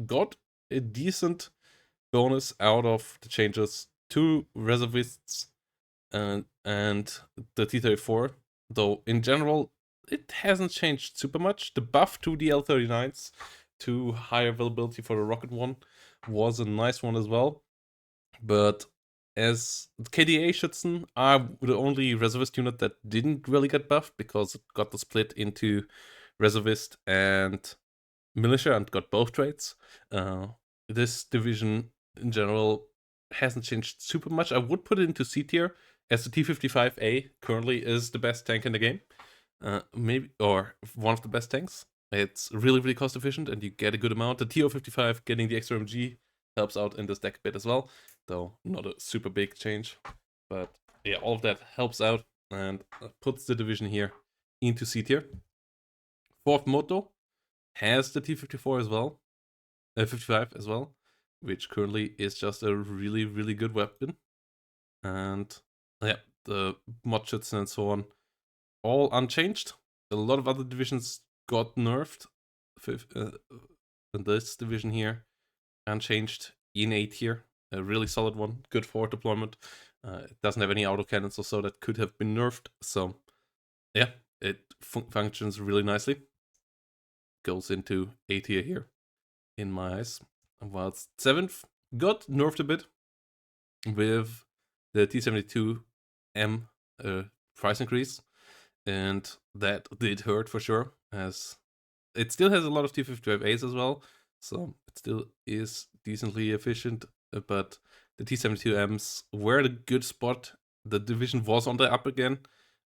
got a decent bonus out of the changes to Reservists and the T-34, though in general it hasn't changed super much. The buff to the L-39s to higher availability for the Rocket one was a nice one as well, but as KDA Schützen are the only reservist unit that didn't really get buffed because it got the split into reservist and militia and got both traits. This division in general hasn't changed super much. I would put it into C tier as the T-55A currently is the best tank in the game, maybe or one of the best tanks. It's really, really cost efficient and you get a good amount. The TO-55 getting the extra MG helps out in this deck a bit as well, though not a super big change. But yeah, all of that helps out and puts the division here into C tier. Fourth Moto has the T-54 as well, 55 as well, which currently is just a really, really good weapon. And yeah, the mod schützen and so on, all unchanged. A lot of other divisions got nerfed. In this division here, unchanged in A tier, a really solid one, good for deployment. It doesn't have any autocannons or so that could have been nerfed. So yeah, it functions really nicely. Goes into A tier here, in my eyes. Whilst 7th got nerfed a bit with the T-72M price increase, and that did hurt for sure, as it still has a lot of T-55As as well, so it still is decently efficient, but the T-72Ms were at a good spot. The division was on the up again.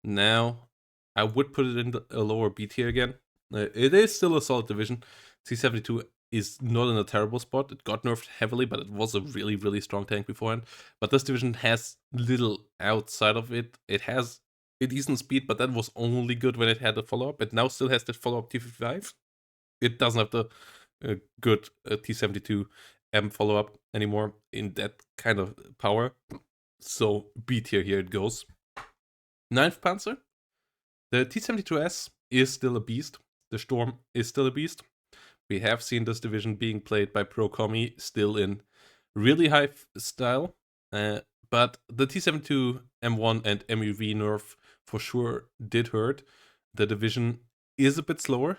Now I would put it in a lower B tier again. It is still a solid division. T-72 is not in a terrible spot. It got nerfed heavily, but it was a really, really strong tank beforehand. But this division has little outside of it. It has a decent speed, but that was only good when it had a follow-up. It now still has the follow-up T-55. It doesn't have the good T-72M follow-up anymore in that kind of power. So B tier here it goes. 9th Panzer. The T-72S is still a beast. The Storm is still a beast. We have seen this division being played by Pro Commie still in really high style. But the T-72 M1 and MUV nerf for sure did hurt. The division is a bit slower.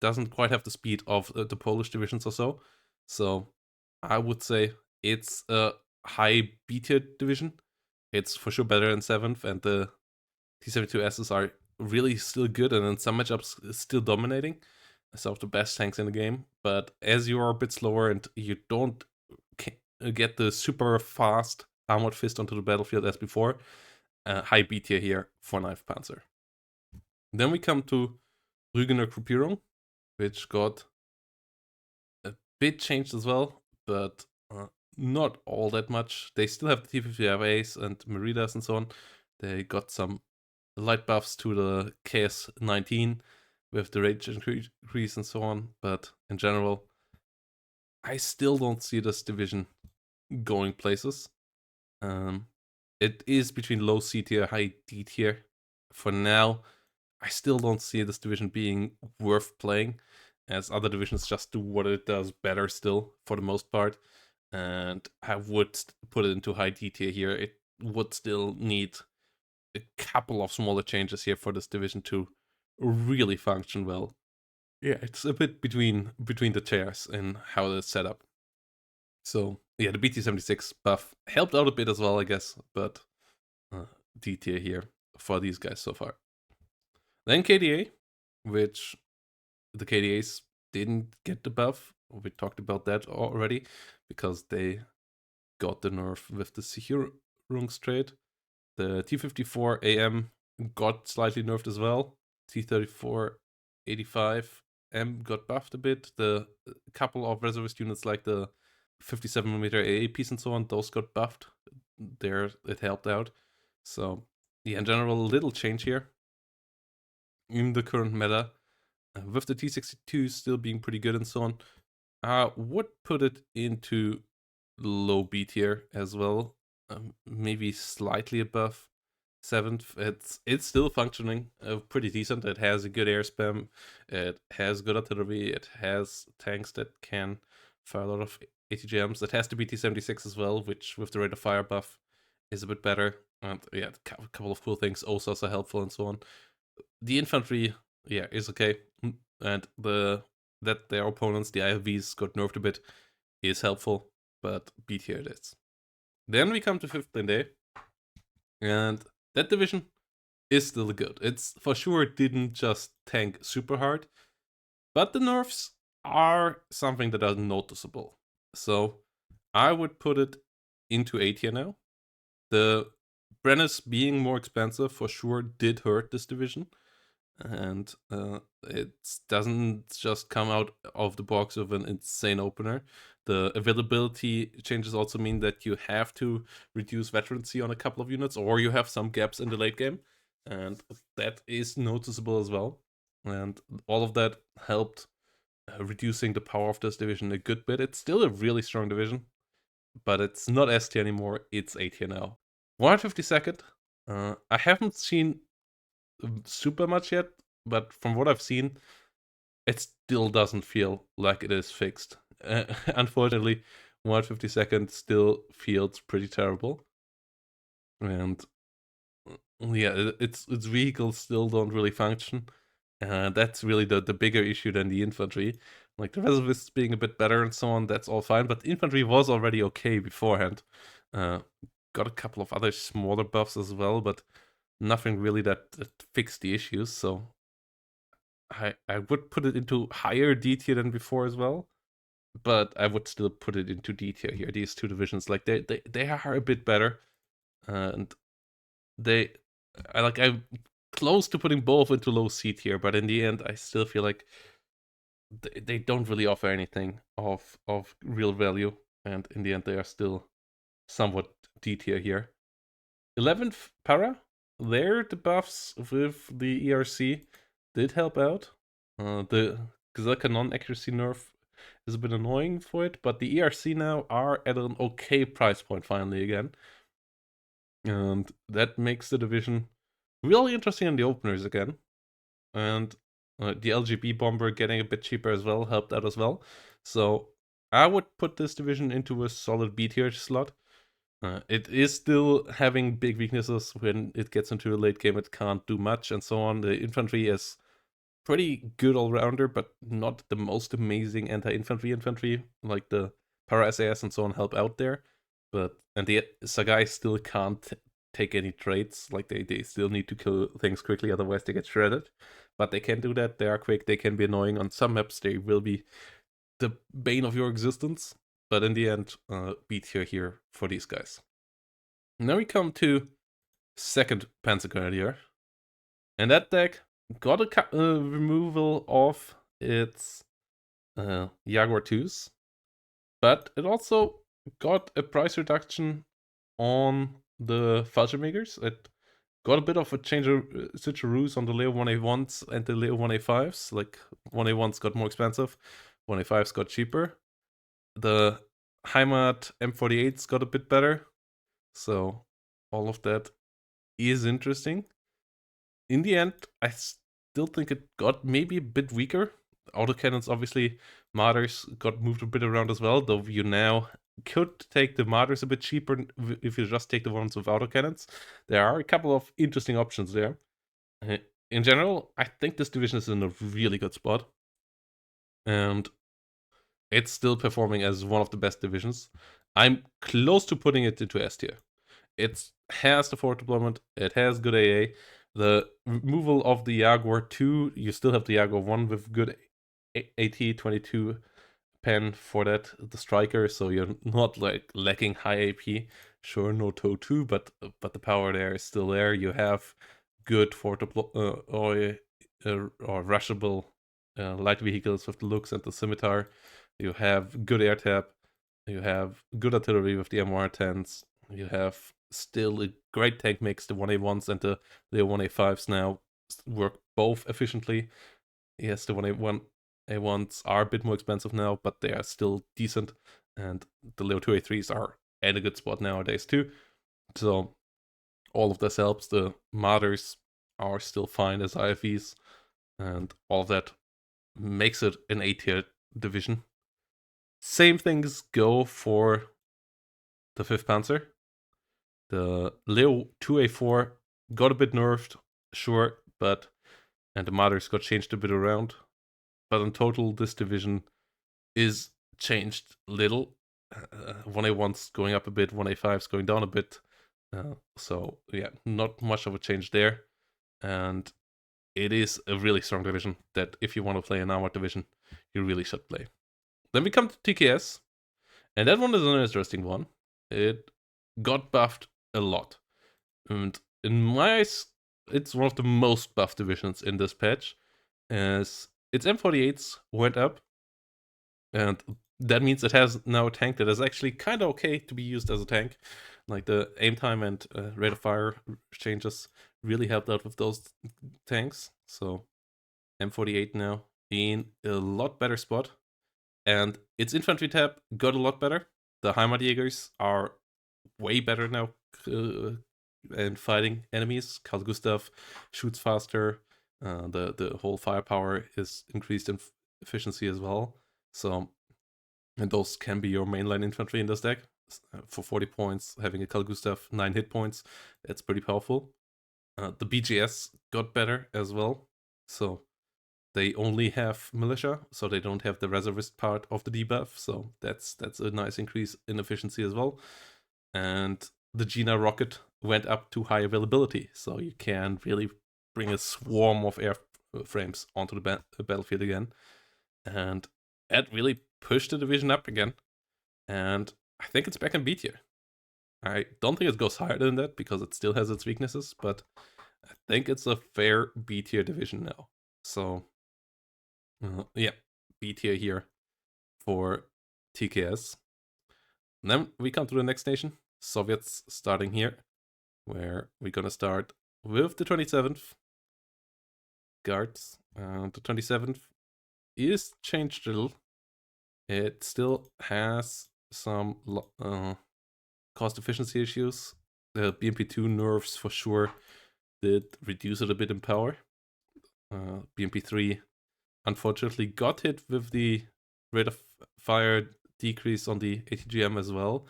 Doesn't quite have the speed of the Polish divisions or so. So I would say it's a high B tier division. It's for sure better than 7th, and the T-72Ss are really still good and in some matchups still dominating. Some of the best tanks in the game. But as you are a bit slower and you don't get the super fast armored fist onto the battlefield as before, high B tier here for 9th Panzer. Then we come to Rügener Gruppierung, which got a bit changed as well, but not all that much. They still have the T-55As and Meridas and so on. They got some light buffs to the KS-19 with the rage increase and so on, but in general, I still don't see this division going places. It is between low C tier, high D tier. For now, I still don't see this division being worth playing, as other divisions just do what it does better still, for the most part. And I would put it into high D tier here. It would still need a couple of smaller changes here for this division to really function well. Yeah, it's a bit between the chairs and how it's set up. So yeah, the BT-76 buff helped out a bit as well, I guess, but D tier here for these guys so far. Then KDA, which the KDAs didn't get the buff. We talked about that already because they got the nerf with the Sicherungstrade. The T-54 AM got slightly nerfed as well. T-34 85M got buffed a bit. The couple of reservist units like the 57mm AA piece and so on, those got buffed. There, it helped out. So yeah, in general, a little change here in the current meta. With the T-62 still being pretty good and so on, I would put it into low B tier as well. Maybe slightly above 7th. It's still functioning pretty decent. It has a good air spam. It has good artillery. It has tanks that can fire a lot of ATGMs. It has the BT-76 as well, which with the rate of fire buff is a bit better. And yeah, a couple of cool things. OSAs are helpful and so on. The infantry, yeah, is okay. And that their opponents, the IFVs, got nerfed a bit is helpful, but B tier it is. Then we come to 5th lane day, and that division is still good. It's for sure didn't just tank super hard, but the nerfs are something that are noticeable. So I would put it into A tier now. The Brennus being more expensive for sure did hurt this division, and it doesn't just come out of the box with an insane opener. The availability changes also mean that you have to reduce veterancy on a couple of units, or you have some gaps in the late game, and that is noticeable as well. And all of that helped reducing the power of this division a good bit. It's still a really strong division, but it's not S tier anymore, it's A tier now. 152nd, I haven't seen super much yet, but from what I've seen, it still doesn't feel like it is fixed. Unfortunately, 152nd still feels pretty terrible, and yeah, its vehicles still don't really function. That's really the bigger issue than the infantry. Like the reservists being a bit better and so on, that's all fine. But infantry was already okay beforehand. Got a couple of other smaller buffs as well, but nothing really that fixed the issues. So I would put it into higher D tier than before as well, but I would still put it into D tier here. These two divisions, like they are a bit better, and I'm close to putting both into low C tier, but in the end, I still feel like they don't really offer anything of real value, and in the end, they are still somewhat D tier here. 11th para, there the buffs with the ERC did help out. The Gazelle non-accuracy nerf is a bit annoying for it, but the ERC now are at an okay price point finally again. And that makes the division really interesting in the openers again. And the LGB bomber getting a bit cheaper as well helped out as well. So I would put this division into a solid B tier slot. It is still having big weaknesses. When it gets into a late game, it can't do much and so on. The infantry is pretty good all-rounder, but not the most amazing anti-infantry. Like the para SAS and so on help out there. And the Sagai still can't take any trades. Like they still need to kill things quickly, otherwise they get shredded. But they can do that. They are quick. They can be annoying. On some maps, they will be the bane of your existence. But in the end, B tier here for these guys. Now we come to 2nd Panzer Grenadier. And that deck got a removal of its Jaguar 2s. But it also got a price reduction on the Fallschirmjägers. It got a bit of a change of switcheroos on the Leo 1A1s and the Leo 1A5s. Like 1A1s got more expensive, 1A5s got cheaper. The Heimat M48s got a bit better. So all of that is interesting. In the end, I still think it got maybe a bit weaker. Autocannons, obviously, Martyrs got moved a bit around as well, though you now could take the Martyrs a bit cheaper if you just take the ones with autocannons. There are a couple of interesting options there. In general, I think this division is in a really good spot. And it's still performing as one of the best divisions. I'm close to putting it into S tier. It has the forward deployment, it has good AA. The removal of the Jaguar 2, you still have the Jaguar 1 with good AT-22 pen for that, the striker, so you're not like lacking high AP. Sure, no TOW 2, but the power there is still there. You have good forward or rushable light vehicles with the Lux and the Scimitar. You have good air tap. You have good artillery with the MR10s. You have still a great tank mix. The 1A1s and the 1A5s now work both efficiently. Yes, the 1A1s are a bit more expensive now, but they are still decent. And the Leo 2A3s are at a good spot nowadays too. So all of this helps. The Martyrs are still fine as IFVs, and all of that makes it an A-tier division. Same things go for the 5th Panzer. The Leo 2A4 got a bit nerfed, sure, and the Martyrs got changed a bit around. But in total, this division is changed little. 1A1's going up a bit, 1A5's going down a bit. So yeah, not much of a change there. And it is a really strong division that if you want to play an armored division, you really should play. Then we come to TKS, and that one is an interesting one. It got buffed a lot. And in my eyes, it's one of the most buffed divisions in this patch, as its M48s went up, and that means it has now a tank that is actually kind of okay to be used as a tank. Like the aim time and rate of fire changes really helped out with those tanks. So M48 now in a lot better spot. And its infantry tab got a lot better. The Heimatjägers are way better now and fighting enemies. Carl Gustav shoots faster. The whole firepower is increased in efficiency as well. So, and those can be your mainline infantry in this deck. For 40 points, having a Carl Gustav 9 hit points, that's pretty powerful. The BGS got better as well. So they only have militia, so they don't have the reservist part of the debuff. So that's a nice increase in efficiency as well. And the Gina rocket went up to high availability, so you can really bring a swarm of airframes onto the battlefield again. And that really pushed the division up again. And I think it's back in B tier. I don't think it goes higher than that because it still has its weaknesses, but I think it's a fair B tier division now. So yeah, B tier here for TKS. And then we come to the next nation, Soviets, starting here, where we're gonna start with the 27th Guards. The 27th is changed a little. It still has some cost efficiency issues. The BMP2 nerfs for sure did reduce it a bit in power. BMP3 unfortunately got hit with the rate of fire decrease on the ATGM as well,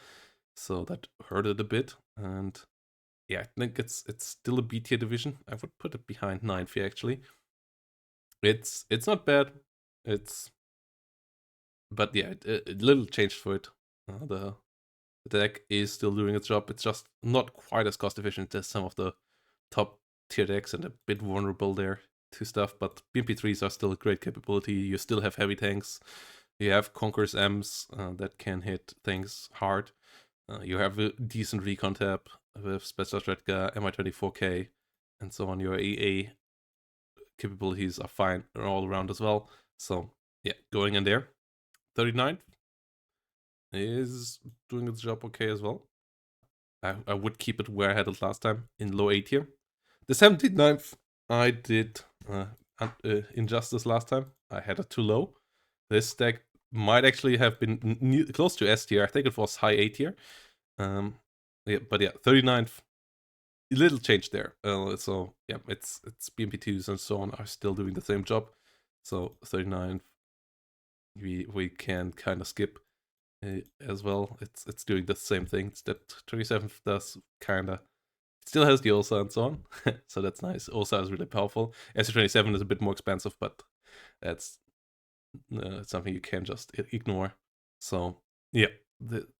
so that hurt it a bit. And yeah, I think it's still a B tier division. I would put it behind 9th actually. It's not bad. But yeah, a little changed for it. The deck is still doing its job. It's just not quite as cost efficient as some of the top tier decks and a bit vulnerable there to stuff. But BMP3s are still a great capability. You still have heavy tanks. You have Conqueror's M's that can hit things hard. You have a decent recon tab with Spetsnaz Mi-24K, and so on. Your AA capabilities are fine all around as well. So yeah, going in there. 39th is doing its job okay as well. I would keep it where I had it last time, in low A tier. The 79th, I did Injustice last time. I had it too low. This deck might actually have been close to S tier. I think it was high A tier. Yeah, but yeah, 39th, a little change there. So yeah, it's BMP2s and so on are still doing the same job. So 39th, we can kind of skip as well. It's doing the same things that 27th does, kind of. It still has the Osa and so on, so that's nice. Osa is really powerful. SU-27 is a bit more expensive, but that's something you can just ignore. So yeah,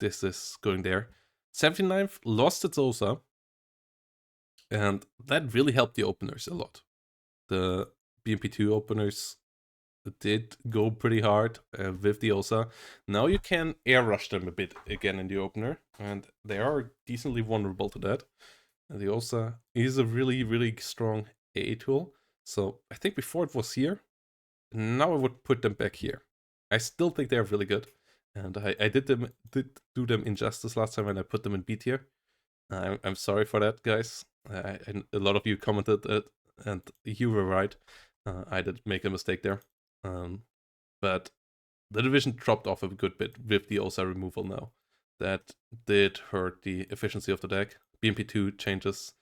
this is going there. 79th lost its Osa, and that really helped the openers a lot. The BMP2 openers did go pretty hard with the Osa. Now you can air rush them a bit again in the opener, and they are decently vulnerable to that. And the Osa is a really, really strong AA tool. So I think before it was here, now I would put them back here. I still think they're really good, and I did do them injustice last time when I put them in B tier. I'm sorry for that, guys. A lot of you commented it, and you were right. I did make a mistake there. But the division dropped off a good bit with the Osa removal now. That did hurt the efficiency of the deck. BMP2 changes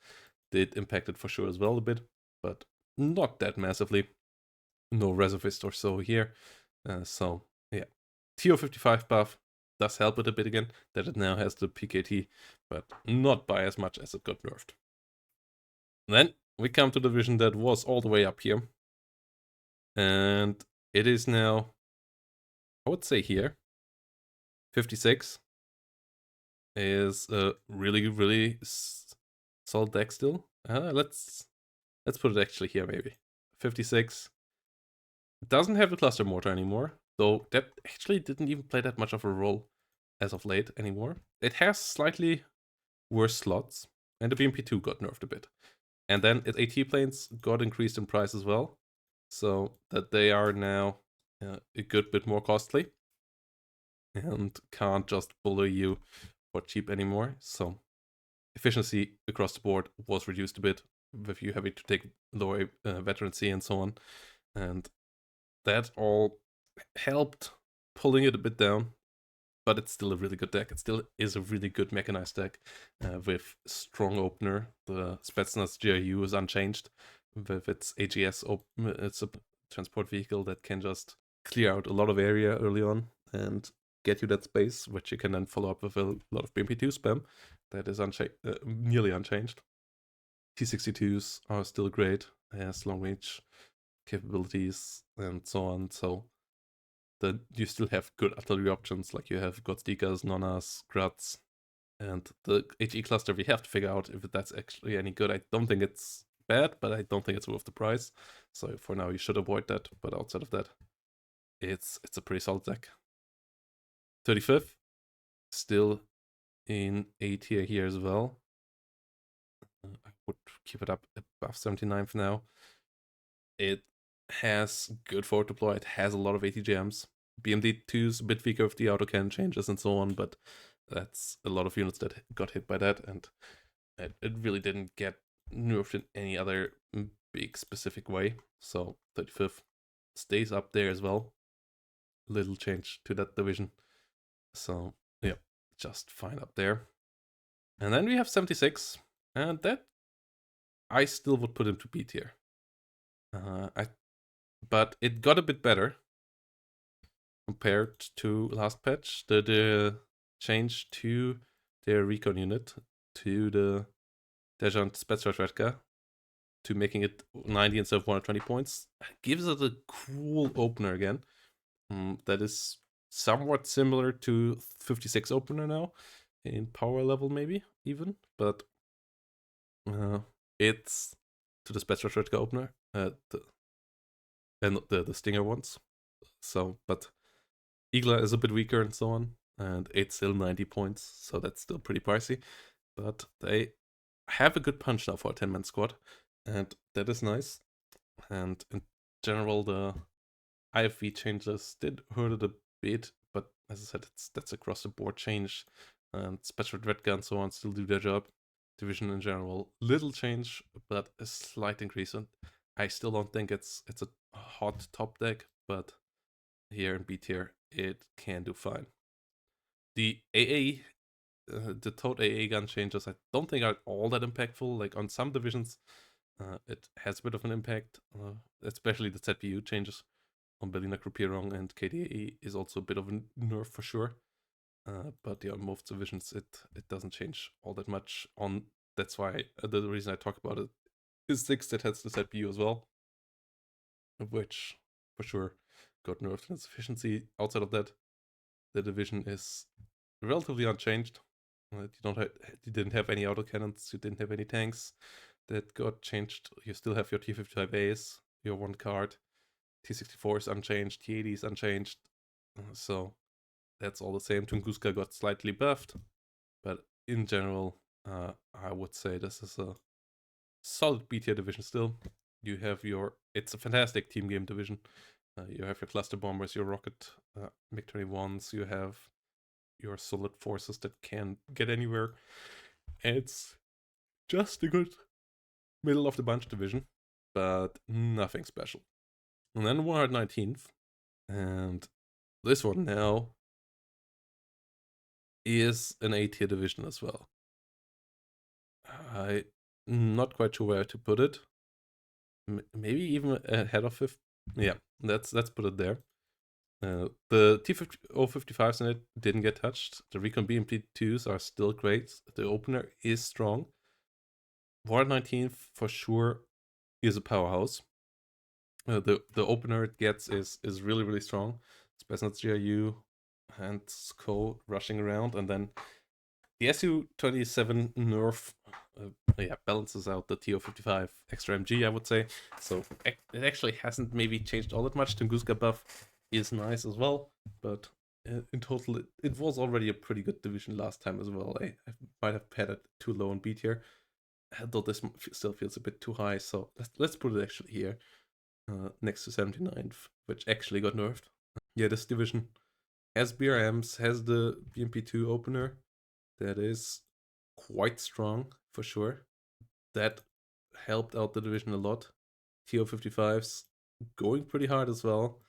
did impact it for sure as well a bit, but not that massively. No Reservist or so here. So yeah, TO55 buff does help it a bit again, that it now has the PKT, but not by as much as it got nerfed. Then we come to the division that was all the way up here. And it is now, I would say here, 56 is a really, really solid deck still. Let's put it actually here maybe. 56 doesn't have the cluster mortar anymore, though that actually didn't even play that much of a role as of late anymore. It has slightly worse slots, and the BMP2 got nerfed a bit. And then its AT planes got increased in price as well, so that they are now a good bit more costly and can't just bully you for cheap anymore. So efficiency across the board was reduced a bit, with you having to take lower veterancy and so on. And that all helped pulling it a bit down, but it's still a really good deck. It still is a really good mechanized deck with strong opener. The Spetsnaz GRU is unchanged with its AGS. It's a transport vehicle that can just clear out a lot of area early on and get you that space, which you can then follow up with a lot of BMP2 spam. That is nearly unchanged. T62s are still great, has long range capabilities and so on. So that you still have good artillery options, like you have Godsdikas, Nonnas, Gruts, and the HE cluster. We have to figure out if that's actually any good. I don't think it's bad, but I don't think it's worth the price. So for now, you should avoid that. But outside of that, it's a pretty solid deck. 35th, still in A tier here as well. I would keep it up above 79 for now. It has good forward deploy. It has a lot of ATGMs. BMD2 is a bit weaker with the autocannon changes and so on, but that's a lot of units that got hit by that, and it really didn't get nerfed in any other big specific way. So 35th stays up there as well. Little change to that division. So yeah, just fine up there. And then we have 76, and that I still would put him to B tier. But it got a bit better compared to last patch. The change to their recon unit to the Dejant Spetsnaz to making it 90 instead of 120 points gives it a cool opener again. That is somewhat similar to 56 opener now in power level, maybe even, but it's to the Spetsnaz opener, the Stinger ones. So, but Igla is a bit weaker and so on, and it's still 90 points, so that's still pretty pricey. But they have a good punch now for a 10-man squad, and that is nice. And in general, the IFV changes did hurt it a bit, but as I said, that's across the board change, and Special Red Gun and so on still do their job. Division in general, little change, but a slight increase. And I still don't think it's a hot top deck, but here in B tier, it can do fine. The AA, the Toad AA gun changes, I don't think are all that impactful. Like on some divisions, it has a bit of an impact, especially the ZPU changes on Berliner Gruppierung and KDAE is also a bit of a nerf for sure. But yeah, on most divisions, it doesn't change all that much. That's why the reason I talk about it is 6 that has the ZPU as well, which for sure got nerfed in its efficiency. Outside of that, the division is relatively unchanged. You didn't have any autocannons, you didn't have any tanks that got changed. You still have your T55As, your one card. T64 is unchanged, T80 is unchanged. So that's all the same. Tunguska got slightly buffed, but in general, I would say this is a solid B tier division still. You have it's a fantastic team game division. You have your cluster bombers, your rocket MiG-21s, you have your solid forces that can get anywhere. It's just a good middle of the bunch division, but nothing special. And then 119th, and this one now is an A tier division as well. I'm not quite sure where to put it. Maybe even ahead of 5th. Yeah, let's put it there. The T055s in it didn't get touched. The Recon BMP2s are still great. The opener is strong. War 19 for sure is a powerhouse. The opener it gets is really strong. Spetsnaz GRU and SCO rushing around, and then the Su-27 nerf balances out the TO-55 extra MG, I would say. So it actually hasn't maybe changed all that much. Tunguska buff is nice as well, but in total, it was already a pretty good division last time as well. I might have had it too low on B tier, though this still feels a bit too high. So let's put it actually here, next to 79th, which actually got nerfed. Yeah, this division has BRMs, has the BMP2 opener. That is quite strong for sure. That helped out the division a lot. TO-55s going pretty hard as well,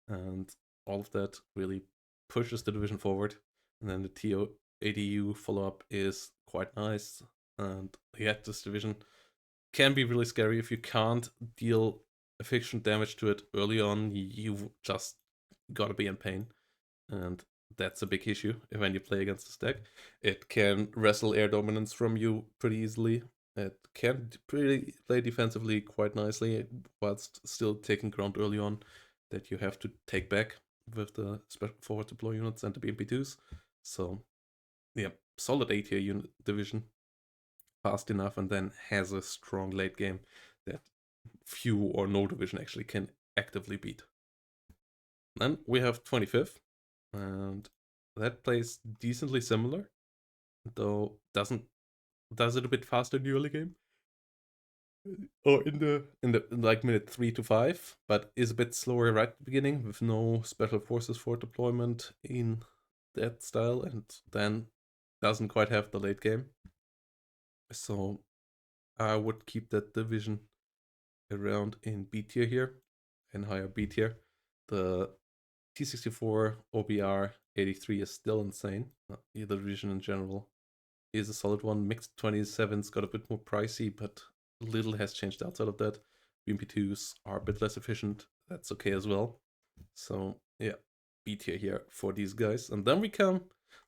and all of that really pushes the division forward. And then the TO-ADU follow-up is quite nice. And yeah, this division can be really scary if you can't deal efficient damage to it early on. You just gotta be in pain, and that's a big issue when you play against the stack. It can wrestle air dominance from you pretty easily. It can play defensively quite nicely, whilst still taking ground early on that you have to take back with the special forward deploy units and the BMP2s. So, yeah, solid A tier unit division, fast enough, and then has a strong late game that few or no division actually can actively beat. Then we have 25th, and that plays decently similar, though does it a bit faster in the early game, or in the like minute 3 to 5, but is a bit slower right at the beginning with no special forces for deployment in that style, and then doesn't quite have the late game. So I would keep that division around in B tier here, and higher B tier. The T64 OBR 83 is still insane. The division in general is a solid one. Mixed 27's got a bit more pricey, but little has changed outside of that. BMP2s are a bit less efficient. That's okay as well. So yeah, B tier here for these guys. And then we come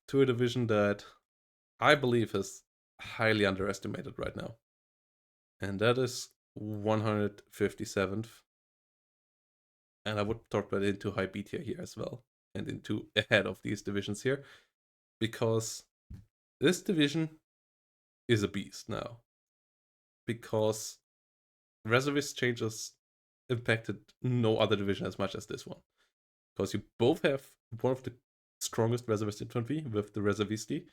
to a division that I believe is highly underestimated right now. And that is 157th. And I would talk that into high B tier here as well. And into ahead of these divisions here. Because this division is a beast now. Because Reservist changes impacted no other division as much as this one. Because you both have one of the strongest Reservist infantry with the Reservisti,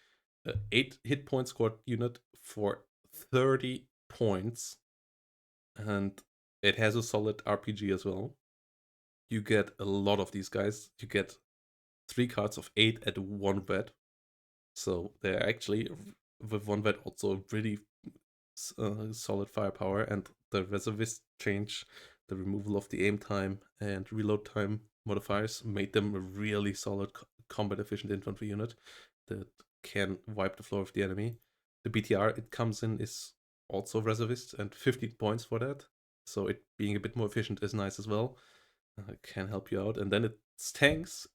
8 hit point squad unit for 30 points, and it has a solid RPG as well. You get a lot of these guys. You get 3 cards of 8 at 1 vet. So they're actually, with 1 vet, also really solid firepower, and the Reservist change, the removal of the aim time and reload time modifiers, made them a really solid combat efficient infantry unit that can wipe the floor of the enemy. The BTR it comes in is also Reservist, and 15 points for that. So it being a bit more efficient is nice as well. Can help you out. And then it's tanks.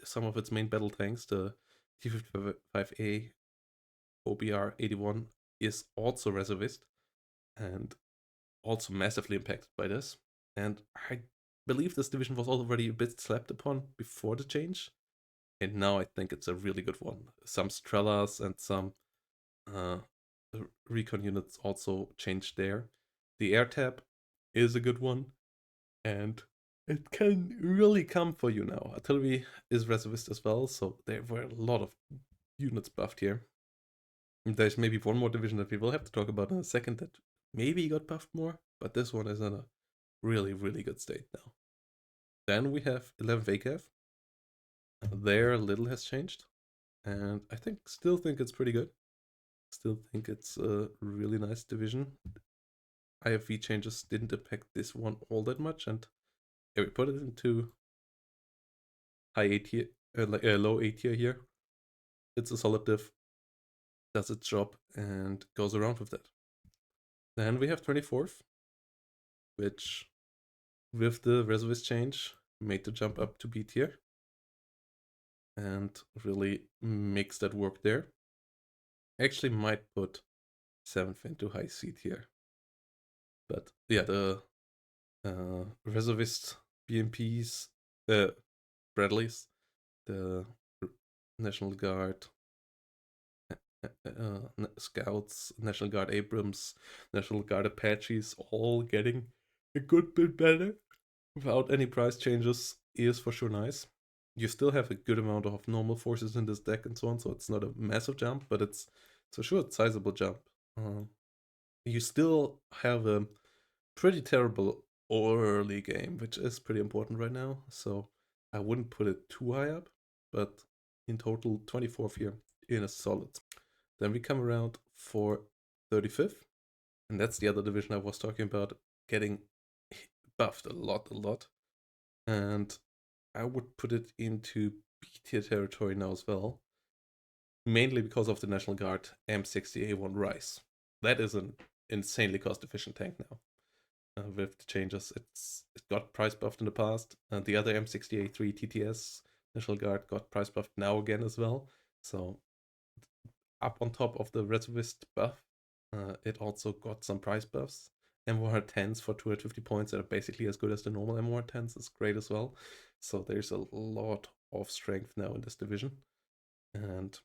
Some of its main battle tanks, the T55A OBR 81 is also Reservist and also massively impacted by this. And I believe this division was already a bit slept upon before the change. And now I think it's a really good one. Some Strellas and some recon units also changed there. The air tab is a good one. And it can really come for you now. Artillery is Reservist as well, so there were a lot of units buffed here. There's maybe one more division that we will have to talk about in a second that maybe got buffed more, but this one is in a really good state now. Then we have 11 VKF. There little has changed, and I still think it's pretty good. Still think it's a really nice division. IFV changes didn't impact this one all that much, and we put it into high A tier, low A tier here. It's a solid div. does its job and goes around with that. Then we have 24th, which with the Reservist change made the jump up to B tier and really makes that work there. Actually might put 7th into high C tier. But yeah, the Reservist BMPs, Bradleys, the National Guard Scouts, National Guard Abrams, National Guard Apaches, all getting a good bit better without any price changes is for sure nice. You still have a good amount of normal forces in this deck and so on, so it's not a massive jump, but it's for sure a sizable jump. You still have a pretty terrible early game, which is pretty important right now, so I wouldn't put it too high up, but in total 24th here in a solid. Then we come around for 35th, and that's the other division I was talking about, getting buffed a lot. And I would put it into B tier territory now as well, mainly because of the National Guard M60A1 Rise. That is an insanely cost-efficient tank now. With the changes, it got price buffed in the past, and the other M60A3 TTS National Guard got price buffed now again as well. So up on top of the Reservist buff, it also got some price buffs. M110s for 250 points that are basically as good as the normal M110s is great as well. So there's a lot of strength now in this division, and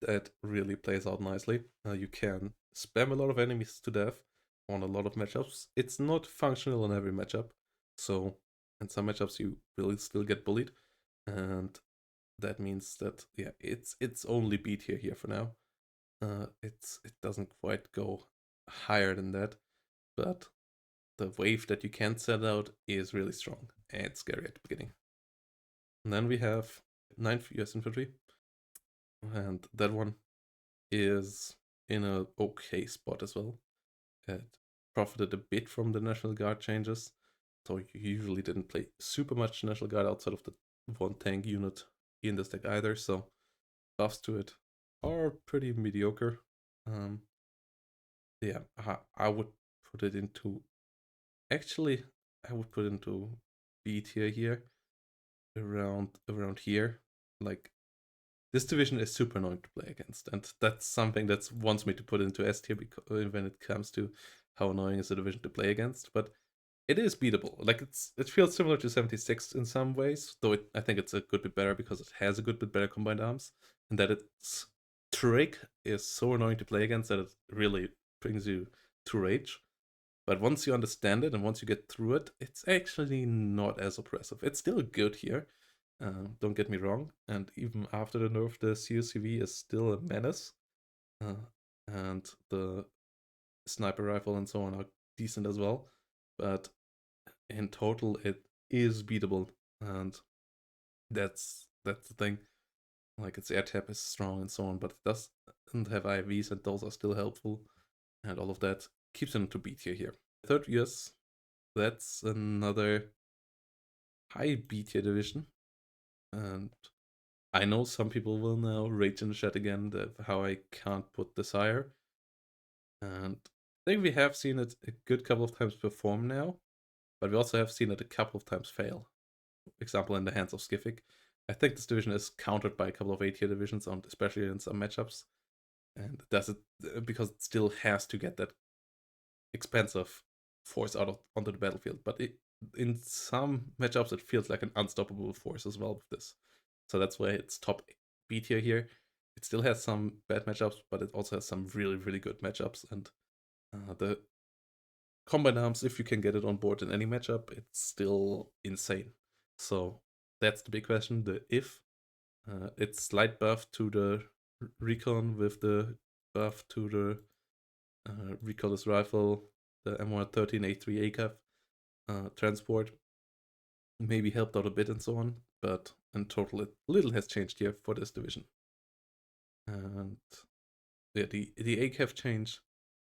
that really plays out nicely. You can spam a lot of enemies to death on a lot of matchups. It's not functional in every matchup, so in some matchups you will still get bullied, and that means that yeah, it's only B tier here for now. It doesn't quite go higher than that, but the wave that you can set out is really strong and scary at the beginning. And then we have 9th US Infantry, and that one is in a okay spot as well. It profited a bit from the National Guard changes, so you usually didn't play super much National Guard outside of the one tank unit in this deck either, so buffs to it are pretty mediocre. Yeah, I would put it into, actually I would put it into B tier here, around here. Like, this division is super annoying to play against, and that's something that wants me to put into S tier when it comes to how annoying is the division to play against. But it is beatable. Like, it feels similar to 76 in some ways, though I think it's a good bit better because it has a good bit better combined arms, and that its trick is so annoying to play against that it really brings you to rage. But once you understand it and once you get through it, it's actually not as oppressive. It's still good here, don't get me wrong. And even after the nerf, the COCV is still a menace. And the sniper rifle and so on are decent as well. But in total, it is beatable. And that's the thing. Like, its air tap is strong and so on, but it doesn't have IFVs, and those are still helpful. And all of that keeps them to B tier here. 3rd US, that's another high B tier division. And I know some people will now rage in the chat again that how I can't put this higher. And I think we have seen it a good couple of times perform now, but we also have seen it a couple of times fail. For example, in the hands of Skiffic. I think this division is countered by a couple of A tier divisions, especially in some matchups. And it does it because it still has to get that expensive force onto the battlefield. But in some matchups, it feels like an unstoppable force as well with this. So that's why it's top B tier here. It still has some bad matchups, but it also has some really, really good matchups. And the combine arms, if you can get it on board in any matchup, it's still insane. So that's the big question, the if. It's slight buff to the recon with the buff to the recoilless rifle, the M113A3 ACAF transport maybe helped out a bit and so on, but in total little has changed here for this division. And yeah, the ACAF change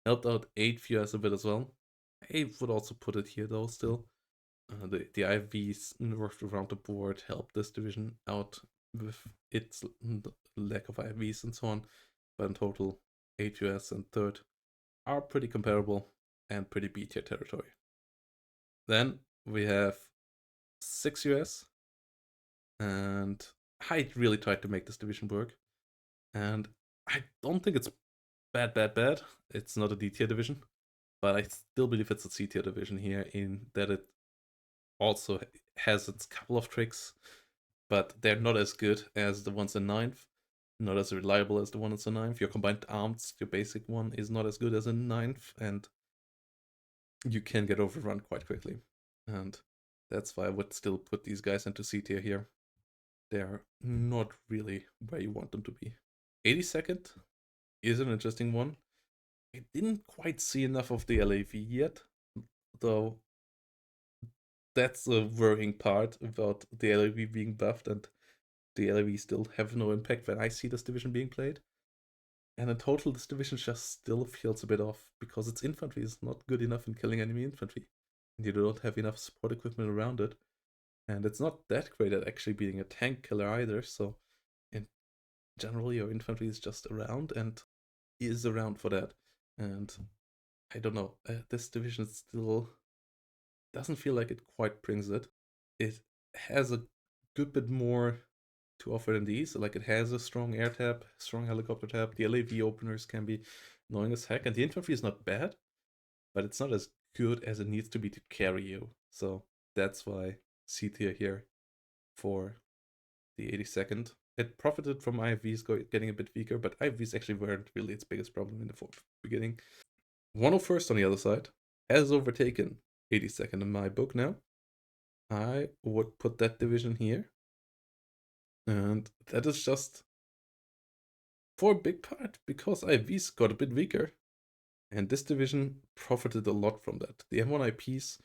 helped out 8th US a bit as well. I would also put it here though still. The IFVs worked around the board, helped this division out with its lack of IFVs and so on. but in total, 8 US and third are pretty comparable and pretty B tier territory. Then we have 6 US, and I really tried to make this division work, and I don't think it's bad. It's not a D tier division, but I still believe it's a C tier division here in that it also has its couple of tricks, but they're not as good as the ones in 9th, not as reliable as the ones in 9th. Your combined arms, your basic one, is not as good as in 9th, and you can get overrun quite quickly. And that's why I would still put these guys into C tier here. They're not really where you want them to be. 82nd is an interesting one. I didn't quite see enough of the LAV yet, though that's a worrying part about the LAV being buffed and the LAV still have no impact when I see this division being played. And in total, this division just still feels a bit off because its infantry is not good enough in killing enemy infantry. And you don't have enough support equipment around it. And it's not that great at actually being a tank killer either, so in general, your infantry is just around and is around for that. And I don't know, this division still doesn't feel like it quite brings it. It has a good bit more to offer than these. Like, it has a strong air tap, strong helicopter tap. The LAV openers can be annoying as heck, and the infantry is not bad, but it's not as good as it needs to be to carry you. So that's why C tier here for the 82nd. It profited from IFVs getting a bit weaker, but IFVs actually weren't really its biggest problem in the beginning. 101st on the other side has overtaken 82nd in my book now. I would put that division here. And that is just for a big part because IVs got a bit weaker. And this division profited a lot from that. The M1 IPs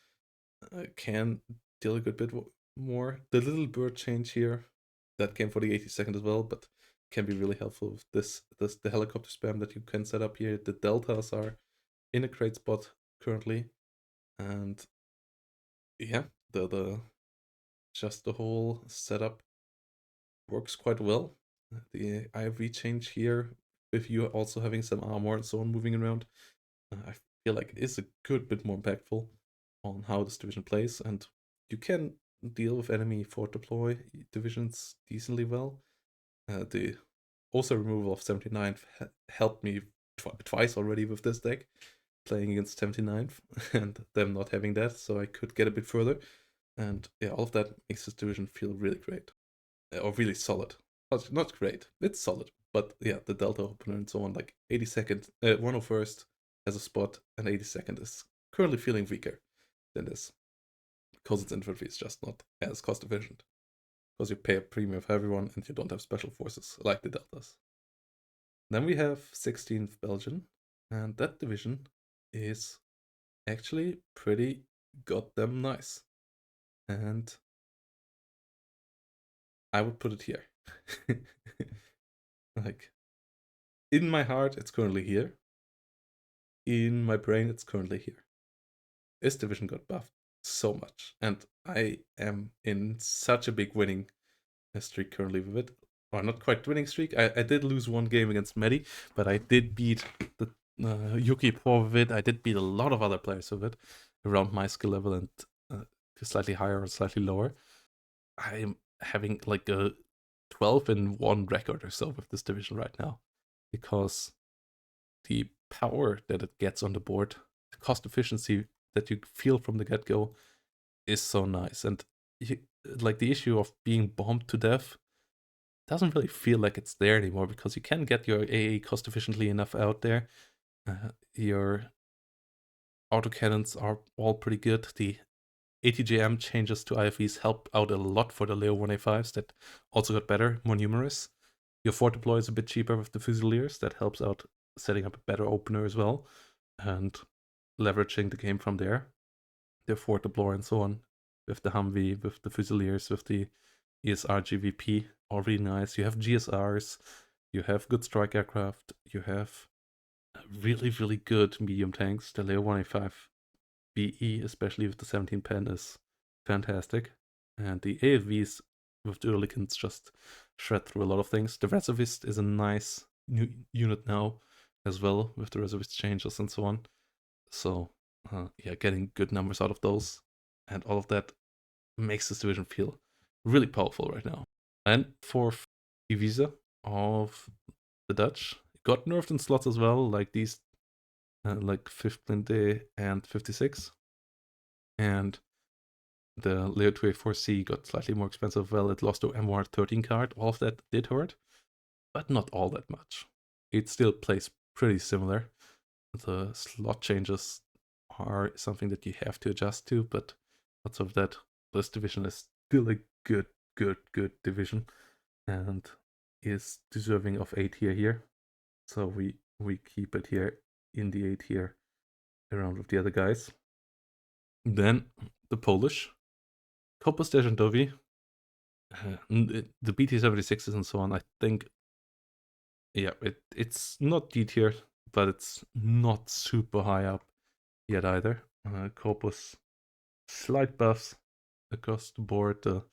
can deal a good bit more. The little bird change here, that came for the 82nd as well, but can be really helpful with the helicopter spam that you can set up here. The deltas are in a great spot currently. And yeah, the whole setup works quite well. The IFV change here, with you also having some armor and so on moving around, I feel like is a good bit more impactful on how this division plays, and you can deal with enemy fort deploy divisions decently well. The also removal of 79th helped me twice already with this deck, playing against 79th and them not having that, so I could get a bit further. And yeah, all of that makes this division feel really great. Or really solid. Not great, it's solid. But yeah, the Delta opener and so on, like 82nd, 101st has a spot, and 82nd is currently feeling weaker than this. Because its infantry is just not as cost efficient. Because you pay a premium for everyone and you don't have special forces like the Deltas. Then we have 16th Belgian, and that division is actually pretty goddamn nice. And I would put it here. Like, in my heart, it's currently here. In my brain, it's currently here. This division got buffed so much, and I am in such a big winning streak currently with it. Or not quite winning streak. I did lose one game against Medi, but I did beat the Yuki Pro with it. I did beat a lot of other players with it around my skill level and slightly higher or slightly lower. I'm having like a 12-1 record or so with this division right now, because the power that it gets on the board, the cost efficiency that you feel from the get-go is so nice. And like, the issue of being bombed to death doesn't really feel like it's there anymore, because you can get your AA cost efficiently enough out there. Your autocannons are all pretty good. The ATGM changes to IFVs help out a lot for the Leo 1A5s that also got better, more numerous. Your fort deploy is a bit cheaper with the Fusiliers. That helps out setting up a better opener as well, and leveraging the game from there. The fort deploy and so on, with the Humvee, with the Fusiliers, with the ESR GVP, all really nice. You have GSRs, you have good strike aircraft, you have really, really good medium tanks. The Leo 1A5 BE, especially with the 17 pen, is fantastic. And the AFVs with the Hurricanes just shred through a lot of things. The Reservist is a nice new unit now as well with the Reservist changes and so on. So yeah, getting good numbers out of those and all of that makes this division feel really powerful right now. And fourth Divisa of the Dutch got nerfed in slots as well, like these, like 50 and 56. And the Leo 2A4C got slightly more expensive. Well, it lost to MR13 card. All of that did hurt, but not all that much. It still plays pretty similar. The slot changes are something that you have to adjust to, but lots of that. This division is still a good division and is deserving of A tier here. So we keep it here in the A tier around with the other guys. Then the Polish, Kopos Dejantovi, the BT76s and so on, I think, yeah, it's not D tier, but it's not super high up yet either. Kopos, slight buffs across the board, the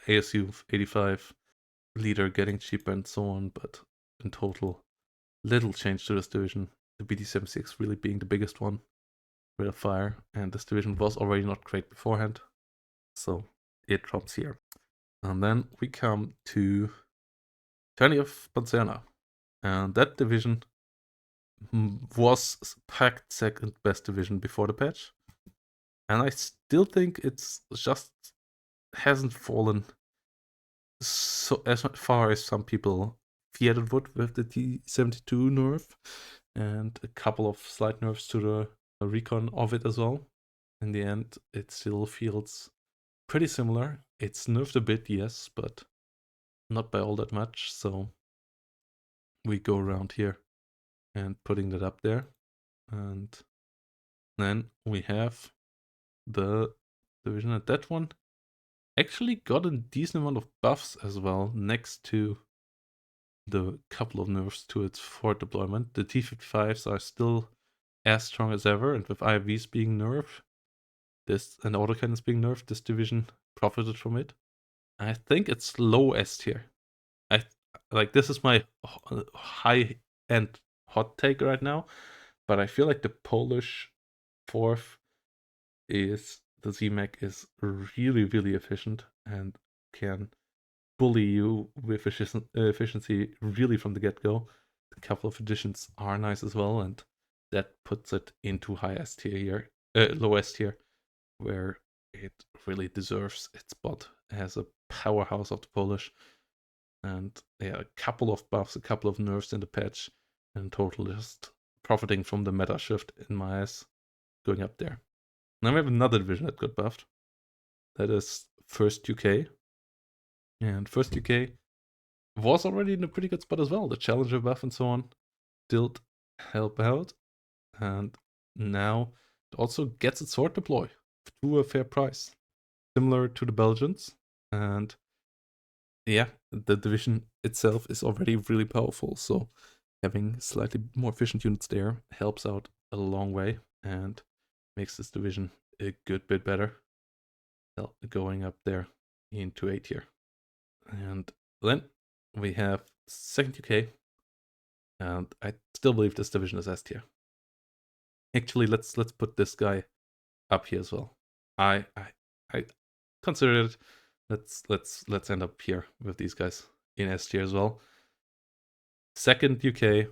ASU 85, leader getting cheaper and so on, but in total, little change to this division. The BT76 really being the biggest one with a fire, and this division was already not great beforehand, so it drops here. And then we come to 20th Panzerna, and that division was packed second best division before the patch, and I still think it's just hasn't fallen so as far as some people feared it would with the T72 nerf and a couple of slight nerfs to the recon of it as well. In the end, it still feels pretty similar. It's nerfed a bit, yes, but not by all that much. So we go around here and putting that up there. And then we have the division at that one. Actually got a decent amount of buffs as well next to the couple of nerfs to its forward deployment. The T55s are still as strong as ever, and with IFVs being nerfed, and autocannons being nerfed, this division profited from it. I think it's low S tier. This is my high end hot take right now, but I feel like the Polish fourth is the ZMAC is really efficient and can bully you with efficiency really from the get-go. A couple of additions are nice as well, and that puts it into high S tier here, low S tier, where it really deserves its spot as a powerhouse of the Polish. And yeah, a couple of buffs, a couple of nerfs in the patch, and in total just profiting from the meta shift in my eyes, going up there. Now we have another division that got buffed. That is First UK. And First UK was already in a pretty good spot as well. The Challenger buff and so on did help out. And now it also gets its sword deploy to a fair price, similar to the Belgians. And yeah, the division itself is already really powerful. So having slightly more efficient units there helps out a long way and makes this division a good bit better. Going up there into A tier. And then we have second UK, and I still believe this division is S tier. Actually, let's put this guy up here as well. I consider it. Let's end up here with these guys in S tier as well. Second UK,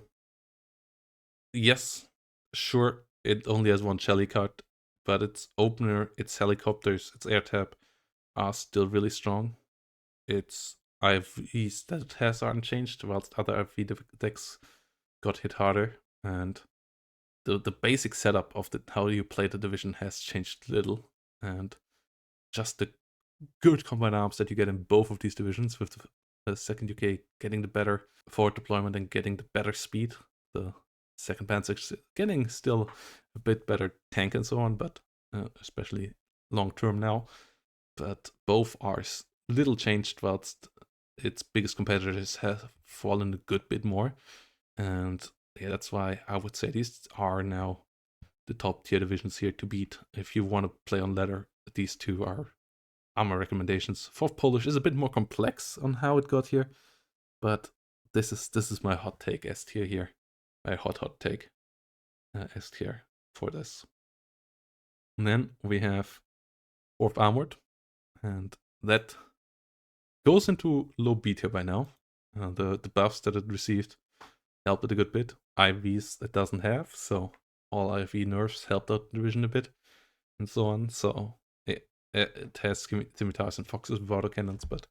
yes, sure, it only has one Shelly card, but its opener, its helicopters, its air tab are still really strong. Its IFVs that it has aren't changed, whilst other IFV decks got hit harder, and the basic setup of how you play the division has changed little, and just the good combined arms that you get in both of these divisions, with the second UK getting the better forward deployment and getting the better speed, the second Panzer getting still a bit better tank and so on, but especially long term now. But both are little changed, whilst its biggest competitors have fallen a good bit more. And yeah, that's why I would say these are now the top tier divisions here to beat. If you want to play on ladder, these two are my recommendations. Fourth Polish is a bit more complex on how it got here, but this is my hot take S tier here. My hot take S tier for this. And then we have 4th Armored, and that goes into low B tier by now. The buffs that it received helped it a good bit. IVs it doesn't have, so all IV nerfs helped out the division a bit, and so on. So it has scimitars and foxes with autocannons, but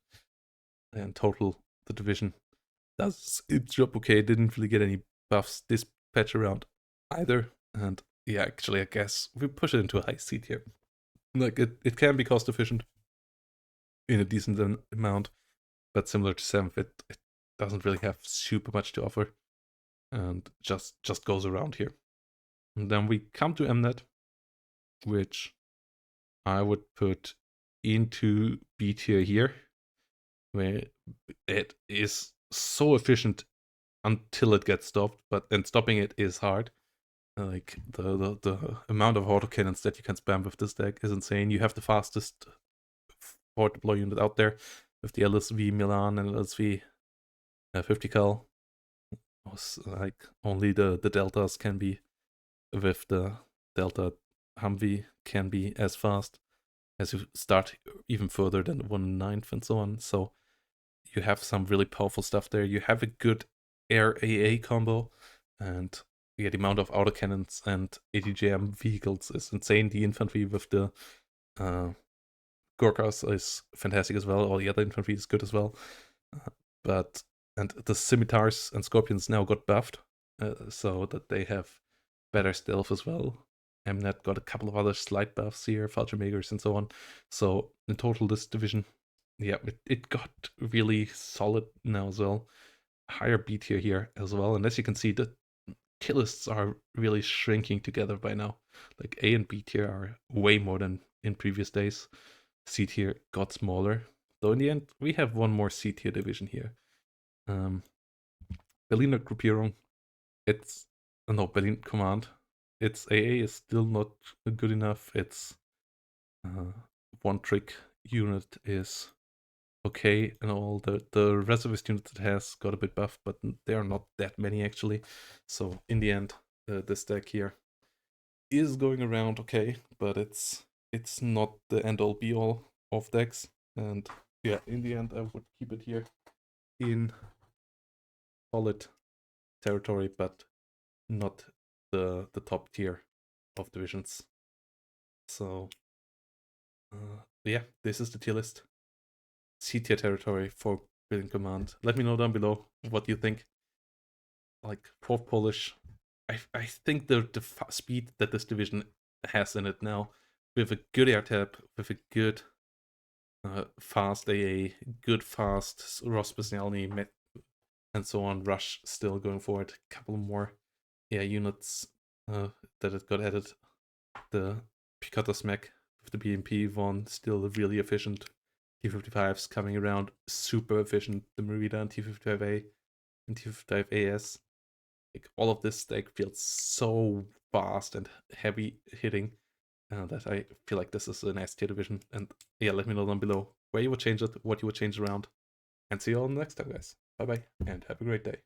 in total, the division does its job okay. It didn't really get any buffs this patch around either. And yeah, actually, I guess we push it into a high C tier. Like, it can be cost efficient in a decent amount, but similar to 7th, it doesn't really have super much to offer, and just goes around here. And then we come to Mnet, which I would put into B tier here, where it is so efficient until it gets stopped, and stopping it is hard. Like, the amount of autocannons that you can spam with this deck is insane. You have the fastest forward deploy unit out there with the LSV Milan and LSV 50 cal. Like, only the deltas can be, with the delta Humvee can be as fast as you start even further than 1/9 and so on. So you have some really powerful stuff there. You have a good air AA combo, and yeah, the amount of autocannons and ATGM vehicles is insane. The infantry with the Gorkas is fantastic as well. All the other infantry is good as well. And the scimitars and scorpions now got buffed, so that they have better stealth as well. Mnet got a couple of other slight buffs here, Fallschirmjägers and so on. So in total, this division, yeah, it got really solid now as well. Higher B tier here as well. And as you can see, the tier lists are really shrinking together by now. Like, A and B tier are way more than in previous days. C tier got smaller. Though in the end, we have one more C tier division here. Berliner Gruppierung, it's no, Berlin Command. Its AA is still not good enough. Its one trick unit is okay, and all the reservist unit it has got a bit buffed, but there are not that many actually. So in the end, this deck here is going around okay, but it's not the end all be all of decks. And yeah, in the end, I would keep it here in solid territory, but not the top tier of divisions. So yeah, this is the tier list. C tier territory for Berlin Command. Let me know down below what you think. Like, 4th Polish, I think the speed that this division has in it now, with a good air tap, with a good fast AA, good fast Ross Specialny, and so on, rush still going forward. A couple more units that it got added. The Picotta Smack with the BMP one, still really efficient. T55s coming around, super efficient. The Merida and T55A and T55AS. Like, all of this deck feels so fast and heavy hitting that I feel like this is an S tier division. And yeah, let me know down below where you would change it, what you would change around. And see you all next time, guys. Bye bye, and have a great day.